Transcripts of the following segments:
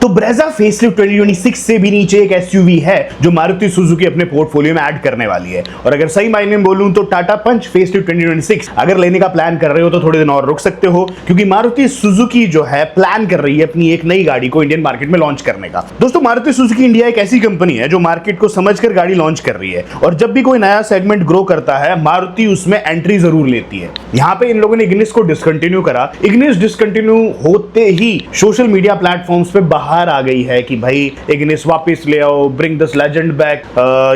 तो Brezza facelift 2026 से भी नीचे एक एसयूवी है जो मारुति सुजुकी अपने पोर्टफोलियो में ऐड करने वाली है। और अगर सही मायने में बोलूं तो टाटा पंच फेसलिफ्ट 2026 अगर लेने का प्लान कर रहे हो तो थोड़े दिन और रुक सकते हो, क्योंकि मारुति सुजुकी जो है प्लान कर रही है अपनी एक नई गाड़ी को इंडियन मार्केट में लॉन्च करने का। दोस्तों, मारुति सुजुकी इंडिया एक ऐसी कंपनी है जो मार्केट को समझकर गाड़ी लॉन्च कर रही है, और जब भी कोई नया सेगमेंट ग्रो करता है मारुति उसमें एंट्री जरूर लेती है। यहाँ पे इन लोगों ने इग्निस को डिसकंटिन्यू करा। इग्निस डिसकंटिन्यू होते ही सोशल मीडिया प्लेटफॉर्म्स पे बाहर आ गई है कि भाई इग्निस वापस ले आओ, ब्रिंग दिस लेजेंड बैक,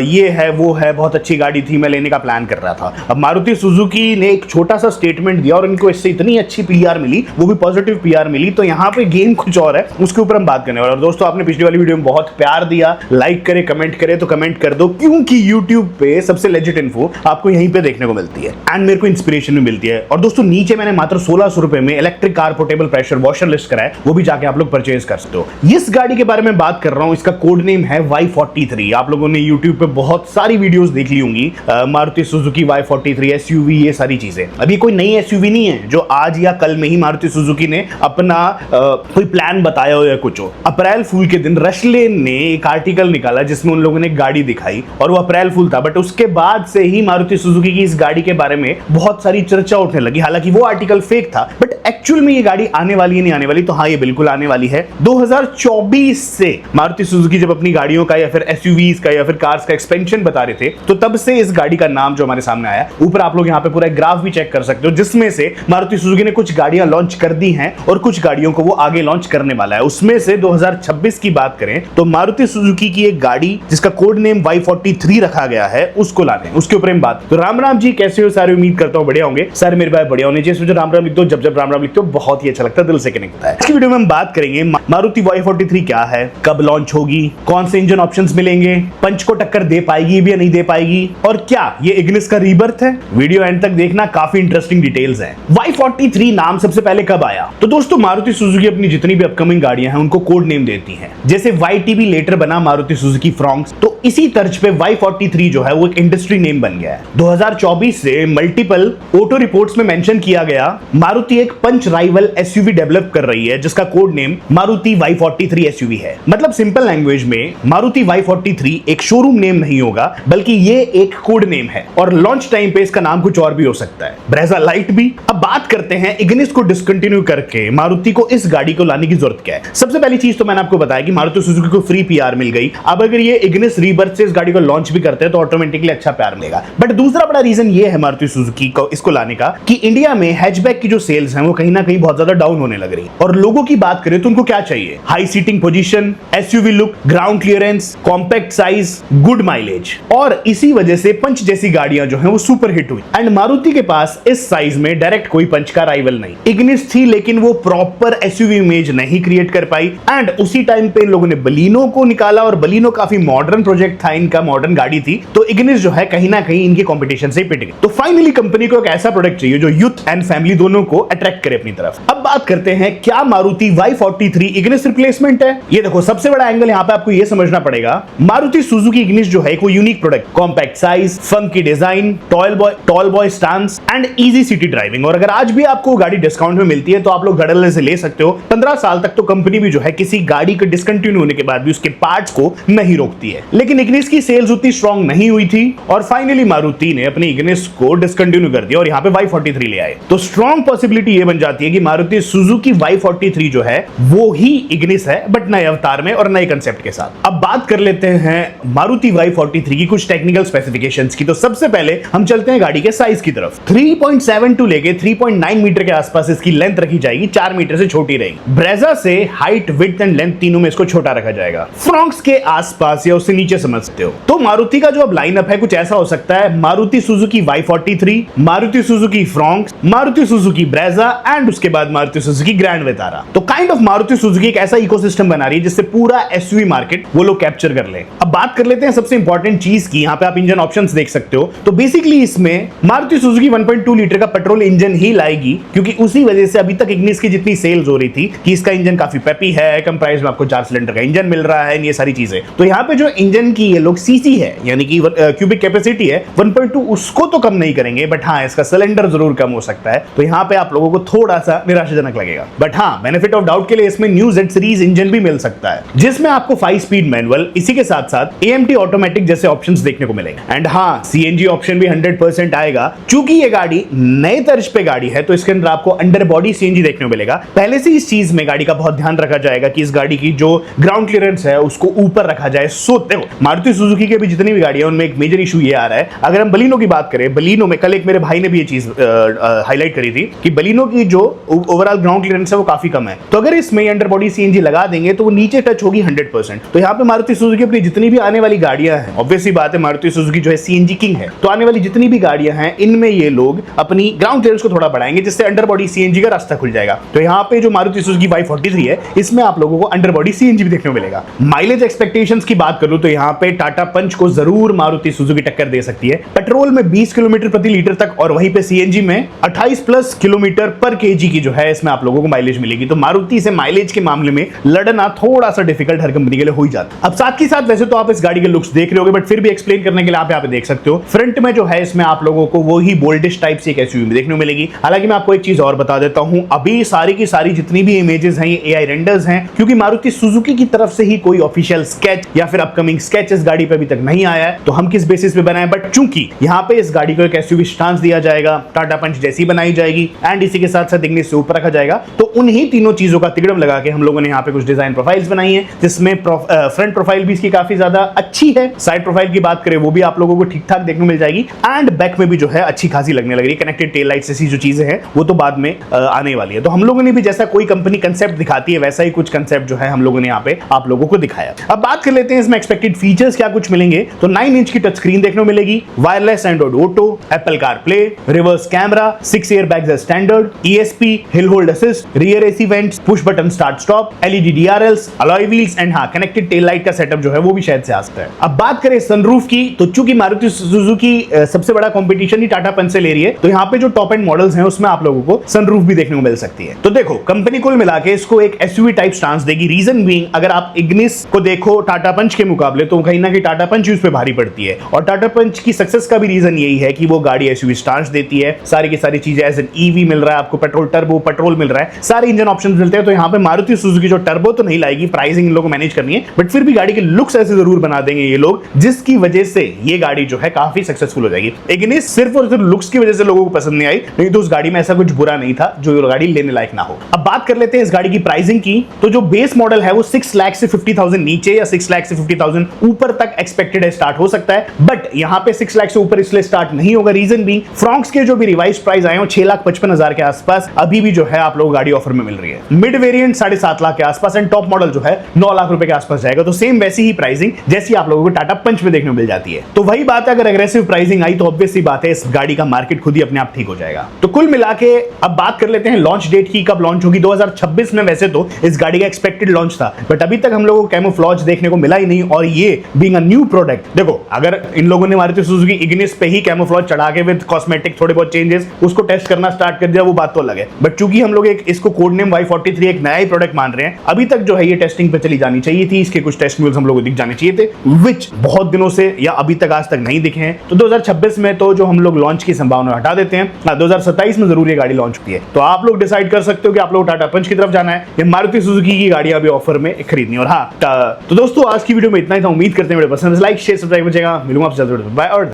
ये है वो है, बहुत अच्छी गाड़ी थी, मैं लेने का प्लान कर रहा था। अब मारुति सुजुकी ने एक छोटा सा स्टेटमेंट दिया और इनको इससे इतनी अच्छी पीआर मिली, वो भी पॉजिटिव पीआर मिली, तो यहाँ पे गेम कुछ और है, उसके ऊपर हम बात करने वाले। और दोस्तों, आपने पिछली वाली वीडियो में बहुत प्यार दिया, लाइक करे कमेंट करे तो कमेंट कर दो, क्योंकि यूट्यूब पे सबसे लेजिट इन्फो आपको यहीं पे देखने को मिलती है एंड मेरे को इंस्पिरेशन भी मिलती है। और दोस्तों, नीचे मैंने मात्र 1600 रुपए में electric car portable pressure washer list करा है, वो भी जाके आप लोग परचेज कर सकते हो। इस गाड़ी के बारे में बात कर रहा हूं, इसका कोड नेम है Y43। आप लोगों ने YouTube पे बहुत सारी वीडियोस देख ली होंगी, मारुति सुजुकी Y43 एसयूवी, ये सारी चीजें। अभी कोई नई एसयूवी नहीं है जो आज या कल में ही मारुति सुजुकी ने अपना कोई प्लान बताया हो या कुछ हो। अप्रैल फूल के दिन रशलेन ने एक आर्टिकल निकाला जिसमें उन लोगों ने गाड़ी दिखाई, और वो अप्रैल फूल था, बट उसके बाद से ही मारुति सुजुकी की इस गाड़ी के बारे में बहुत सारी चर्चा उठने लगी। हालांकि वो आर्टिकल फेक था, बट एक्चुअल में ये गाड़ी आने वाली है नहीं आने वाली, तो हाँ, ये बिल्कुल आने वाली है। 2024 से मारुति सुजुकी जब अपनी गाड़ियों का या फिर एसयूवीज का या फिर कार्स का एक्सपेंशन बता रहे थे, तो तब से इस गाड़ी का नाम जो हमारे सामने आया। ऊपर आप लोग यहाँ पे पूरा ग्राफ भी चेक कर सकते हो, जिसमें से मारुति सुजुकी ने कुछ गाड़ियां लॉन्च कर दी हैं और कुछ गाड़ियों को वो आगे लॉन्च करने वाला है। उसमें से 2026 की बात करें तो मारुति सुजुकी की एक गाड़ी जिसका कोड नेम Y43 रखा गया है, उसको लाने, उसके ऊपर हम बात। तो राम राम जी, कैसे हो सारे? उम्मीद करता हूं बढ़िया होंगे सारे मेरे भाई, बढ़िया होने चाहिए। मुझे राम राम लिख दो, जब राम राम लिखते हो बहुत ही अच्छा लगता है, दिल से कनेक्ट होता है। इस वीडियो में हम बात करेंगे मारुति Y43 क्या है, कब लॉन्च होगी, कौन से इंजन ऑप्शंस मिलेंगे, पंच को टक्कर दे पाएगी भी या नहीं दे पाएगी, और क्या ये इग्निस का रीबर्थ है। वीडियो एंड तक देखना, काफी इंटरेस्टिंग डिटेल्स हैं। Y43 नाम सबसे पहले कब आया? तो दोस्तों, मारुति सुजुकी अपनी जितनी भी अपकमिंग गाड़ियां हैं उनको कोड नेम देती है। जैसे YTB लेटर बना मारुति सुजुकी फ्रॉन्क्स, तो इसी तर्ज पे Y43 जो है वो एक इंडस्ट्री नेम बन गया है। 2024 से मल्टीपल ऑटो रिपोर्ट्स में मेंशन किया गया मारुति एक पंच राइवल एसयूवी डेवलप कर रही है जिसका code name Maruti Y43 SUV है। मतलब सिंपल लैंग्वेज में मारुति Y43 एक शोरूम नेम नहीं होगा, बल्कि ये एक कोड नेम है, और लॉन्च टाइम पे इसका नाम कुछ और भी हो सकता है, ब्रेजा लाइट भी। अब बात करते हैं इग्निस को डिसकंटिन्यू करके मारुति को इस गाड़ी को लाने की जरूरत क्या है। सबसे पहली चीज तो मैंने आपको बताया कि मारुति सुजुकी को फ्री पीआर मिल गई। अब अगर ये इग्निस रीबर्थ से इस गाड़ी को लॉन्च भी करते हैं तो ऑटोमेटिकली अच्छा प्यार मिलेगा। बट दूसरा बड़ा रीजन ये है मारुति सुजुकी को इसको लाने का कि इंडिया में हैचबैक की जो सेल्स हैं वो कहीं ना कहीं बहुत ज्यादा डाउन होने लग रही है। और लोगों की बात करें तो उनको क्या चाहिए? High seating position, SUV look, ground clearance, compact size, good mileage. और इसी वजह से पंच जैसी गाड़ियां जो हैं वो सुपर हिट हुई। एंड मारुति के पास इस साइज में डायरेक्ट कोई पंच का राइवल नहीं। इग्निस थी लेकिन वो प्रॉपर एसयूवी इमेज नहीं क्रिएट कर पाई। एंड उसी टाइम पे इन लोगों ने बलिनो को निकाला, और बलिनो काफी मॉडर्न प्रोजेक्ट था इनका, मॉडर्न गाड़ी थी, तो इग्निस जो है कहीं ना कहीं इनके कंपटीशन से पिट गई। तो फाइनली कंपनी को एक ऐसा प्रोडक्ट चाहिए जो यूथ एंड फैमिली दोनों को अट्रैक्ट करे अपनी तरफ। अब बात करते हैं क्या मारुति Y43 इग्निस रिप्लेसमेंट है। ये देखो, सबसे बड़ा एंगल यहां पे आपको ये समझना पड़ेगा, मारुति सुजुकी इग्निस जो है कोई unique product, compact size, funky design, tall boy stance and easy city driving. और अगर आज भी आपको गाड़ी डिस्काउंट में मिलती है तो आप लोग गड़ले से ले सकते हो। 15 साल तक तो कंपनी भी जो है किसी गाड़ी के डिसकंटिन्यू होने के बाद भी उसके पार्ट्स को नहीं रोकती है। लेकिन इग्निस की सेल्स उतनी स्ट्रांग नहीं हुई थी, और फाइनली मारुति ने अपनी इग्निस को डिसकंटिन्यू कर दिया और यहां पे Y43 ले आए। तो स्ट्रांग पॉसिबिलिटी ये बन जाती है कि मारुति सुजुकी Y43 जो है वो ही इग्निस है, बट नए अवतार में और नए कंसेप्ट के साथ। अब बात कर लेते हैं मारुति Y43 की कुछ टेक्निकल स्पेसिफिकेशंस की। तो सबसे पहले हम चलते हैं गाड़ी के साइज की तरफ। 3.72 लेके 3.9 मीटर के आसपास इसकी लेंथ रखी जाएगी, 4 मीटर से छोटी रहेगी। ब्रेजा से हाइट, विड्थ एंड लेंथ तीनों में इसको छोटा रखा जाएगा। फ्रॉन्क्स के आसपास या उससे नीचे समझ सकते हो। तो मारुति का जो अब लाइनअप है कुछ ऐसा हो सकता है, Maruti Suzuki Y43, Maruti Suzuki Fronx, Maruti Suzuki Brezza and उसके बाद मारुति सुजुकी ग्रैंड विटारा। तो काइंड ऑफ मारुति सुजुकी एक ऐसा इकोसिस्टम बना रही है जिससे पूरा एसयूवी मार्केट वो लोग कैप्चर कर ले। अब बात कर लेते हैं सबसे इंपॉर्टेंट चीज की। यहाँ पे आप इंजन ऑप्शंस देख सकते हो। तो बेसिकली इसमें मारुति सुजुकी 1.2 लीटर का पेट्रोल इंजन ही लाएगी, क्योंकि उसी वजह से अभी तक इग्निस की जितनी सेल्स हो रही थी कि इसका इंजन काफी पेपी है, कम प्राइस में आपको 4 सिलेंडर का इंजन मिल रहा है, ये सारी चीजें। तो यहाँ पे जो इंजन की ये लोग सीसी है, यानी कि क्यूबिक कैपेसिटी है 1.2, उसको तो कम नहीं करेंगे, बट हाँ इसका सिलेंडर जरूर कम हो सकता है। तो यहाँ पे आप लोगों को थोड़ा सा निराशाजनक लगेगा, बट हाँ बेनिफिट ऑफ डाउट के लिए इसमें new Z series series engine भी मिल सकता है, जिसमें आपको 5 स्पीड मैनुअल, इसी के साथ साथ AMT ऑटोमेटिक जैसे ऑप्शंस देखने को मिलेंगे। एंड हाँ, CNG ऑप्शन भी 100% आएगा। चूंकि ये गाड़ी नए तर्ज पे गाड़ी है तो इसके अंदर आपको अंडर बॉडी CNG देखने को मिलेगा। पहले से इस चीज में गाड़ी का बहुत ध्यान रखा जाएगा कि इस गाड़ी की जो ग्राउंड क्लियरेंस है उसको ऊपर रखा जाए। सो देखो, मारुति सुजुकी के भी जितनी भी गाड़ियां उनमें एक मेजर इशू ये आ रहा है। अगर हम बलिनो की बात करें, बलिनो में कल एक मेरे भाई ने भी ये चीज हाईलाइट करी थी कि बलिनो की जो ओवरऑल ग्राउंड क्लियरेंस है वो काफी कम है। तो अगर इसमें अंडर बॉडी CNG लगा देंगे तो वो नीचे टच होगी 100%। तो यहाँ पे मारुति सुजुकी अपनी जितनी भी आने वाली गाड़ियां हैं, ऑब्वियसली बात है मारुति सुजुकी जो है CNG किंग है, तो आने वाली जितनी भी गाड़ियां हैं इनमें ये लोग अपनी ग्राउंड क्लियरेंस को थोड़ा बढ़ाएंगे, जिससे अंडर बॉडी CNG का रास्ता खुल जाएगा। तो यहाँ पे जो मारुति सुजुकी Y43 है इसमें आप लोगों को अंडर बॉडी CNG भी देखने को मिलेगा। माइलेज एक्सपेक्टेशंस की बात करूं तो यहाँ पे टाटा पंच को जरूर मारुति सुजुकी टक्कर दे सकती है। पेट्रोल में 20 किलोमीटर प्रति लीटर तक और वहीं पे CNG में 28+ किलोमीटर पर kg की जो है इसमें आप लोगों को माइलेज मिलेगी। तो मारुति से माइलेज के मामले में लड़ना थोड़ा सा डिफिकल्ट हर कंपनी के लिए हो ही जाता है। अब साथ ही साथ वैसे तो आप इस गाड़ी के लुक्स देख रहे होगे, बट फिर भी एक्सप्लेन करने के लिए आप यहाँ पे देख सकते हो, फ्रंट में जो है इसमें आप लोगों को वो ही बोल्डिश टाइप से एक SUV देखने को मिलेगी। हालांकि मैं आपको एक चीज और बता देता हूं, अभी सारी की सारी जितनी भी इमेजेस हैं ये AI रेंडर्स हैं, क्योंकि मारुति सुजुकी की तरफ से ही कोई ऑफिशियल स्केच या फिर अपकमिंग स्केच इस गाड़ी पे अभी तक नहीं आया है। तो हम किस बेसिस पे बनाए, बट चूंकि यहाँ पे इस गाड़ी को एक SUV स्टांस दिया जाएगा, टाटा पंच जैसी बनाई जाएगी एंड इसी के साथ साथ इंग्लिश से ऊपर रखा जाएगा, तो उन्हीं तीनों चीजों का तिकड़म लगा के हम लोगों ने यहाँ पे कुछ डिजाइन प्रोफाइल्स बनाई है, जिसमें फ्रंट प्रोफाइल भी इसकी काफी ज्यादा अच्छी है। साइड प्रोफाइल की बात करें वो भी आप लोगों को ठीक ठाक देखने को मिल जाएगी एंड बैक में भी जो है अच्छी खासी लगने लग रही है। कनेक्टेड टेल लाइट्स ऐसी जो चीजें हैं वो तो बाद में आने वाली है। तो हम लोगों ने भी जैसा कोई कंपनी कंसेप्ट दिखाती है वैसा ही कुछ कंसेप्ट जो है हम लोगों ने यहाँ पे आप लोगों को दिखाया। अब बात कर लेते हैं इसमें एक्सपेक्टेड फीचर्स क्या कुछ मिलेंगे। तो 9 इंच की टच स्क्रीन देखने को मिलेगी, wireless Android auto, Apple car play, reverse camera, 6 airbags as standard, ESP, hill hold assist, rear AC vents, push button start stop, LED DRLs, alloy wheels and हाँ connected tail light का setup जो है वो भी शायद से आ सकता है। अब बात करें सनरूफ की, तो चूंकि मारुति सुजुकी सबसे बड़ा कंपटीशन ही टाटा पंच से ले रही है, तो यहाँ पे जो टॉप एंड मॉडल्स हैं उसमें आप लोगों को सनरूफ भी देखने को मिल सकती है। तो देखो, कंपनी कुल मिला के इसको एक SUV टाइप स्टांस देगी। रीजन बीइंग, अगर आप इग्निस को देखो टाटा पंच के मुकाबले, तो कहीं ना कहीं टाटा पंच उस पे भारी पड़ती है। और टाटा पंच की सक्सेस का भी रीजन यही है कि वो गाड़ी SUV स्टांस देती है, सारी की सारी चीजें एज एन EV मिल रहा है आपको, पेट्रोल टर्बो पेट्रोल मिल रहा है, सारे इंजन ऑप्शन मिलते हैं। तो यहाँ पे मारुति सुजुकी जो टर्बो तो नहीं लाएगी, प्राइसिंग इन लोगों को मैनेज करनी है, बट फिर भी गाड़ी के लुक्स ऐसे जरूर बना देंगे ये लोग, जिसकी वजह से ये गाड़ी जो है काफी सक्सेसफुल हो जाएगी। इग्निस सिर्फ और सिर्फ लुक्स की वजह से लोगों को पसंद नहीं आई, नहीं तो उस गाड़ी में ऐसा कुछ बुरा नहीं था जो गाड़ी लेने लायक ना हो। अब बात कर लेते हैं इस गाड़ी की प्राइसिंग की। तो जो बेस मॉडल है वो 6 लाख से 50,000 नीचे या 6 लाख से 50,000 ऊपर तक एक्सपेक्टेड है स्टार्ट हो सकता है, बट यहाँ पे 6 लाख से ऊपर इसलिए स्टार्ट नहीं होगा। रीजन भी, फ्रॉन्क्स के जो भी रिवाइज प्राइस आए हो 6,55,000 के आसपास अभी भी जो है आप लोग गाड़ी ऑफर में मिल रही है। मिड वेरिएंट 7.5 लाख के आसपास एंड टॉप मॉडल जो है 9 लाख रुपए के आसपास जाएगा। तो सेम वैसी ही प्राइसिंग जैसी आप लोगों को टाटा पंच में देखने को मिल जाती है। तो वही बात है, अगर एग्रेसिव प्राइसिंग आई तो ऑब्वियस सी बात है इस गाड़ी का मार्केट खुद ही अपने आप ठीक हो जाएगा। तो कुल मिला के अब बात कर लेते हैं लॉन्च डेट की, कब लॉन्च होगी। 2026 में वैसे तो इस गाड़ी का एक्सपेक्टेड लॉन्च था, बट अभी तक हम लोगों को कैमोफ्लेज देखने को मिला ही नहीं। और ये बीइंग अ न्यू प्रोडक्ट, देखो अगर इन लोगों ने मारुति सुजुकी इग्निस पे ही कैमोफ्लेज चढ़ा के विद कॉस्मेटिक थोड़े बहुत चेंजेस उसको टेस्ट करना स्टार्ट कर दिया, वो बात तो अलग है। बट चूंकि हम लोग इसको कोड नेम Y43 एक नया ही प्रोडक्ट मान रहे हैं, अभी तक जो है ये टेस्टिंग पे चली जानी चाहिए थी, इसके कुछ टेस्ट हम लोगों को दिख जाने चाहिए थे, विच बहुत दिनों से या अभी तक आज तक नहीं दिखे हैं। तो 2026 में तो जो हम लोग लॉन्च की संभावना हटा देते हैं, 2027 में जरूर ये गाड़ी लॉन्च होती है। तो आप लोग डिसाइड कर सकते हो कि आप लोग टाटा पंच की तरफ जाना है या मारुति सुजुकी की गाड़ियां भी ऑफर में खरीदनी। और हाँ, तो दोस्तों आज की वीडियो में इतना ही था। उम्मीद करते हैं वीडियो पसंद है, लाइक शेयर सब्सक्राइब हो जाएगा। मिलूंगा आपसे जल्द, बाय। और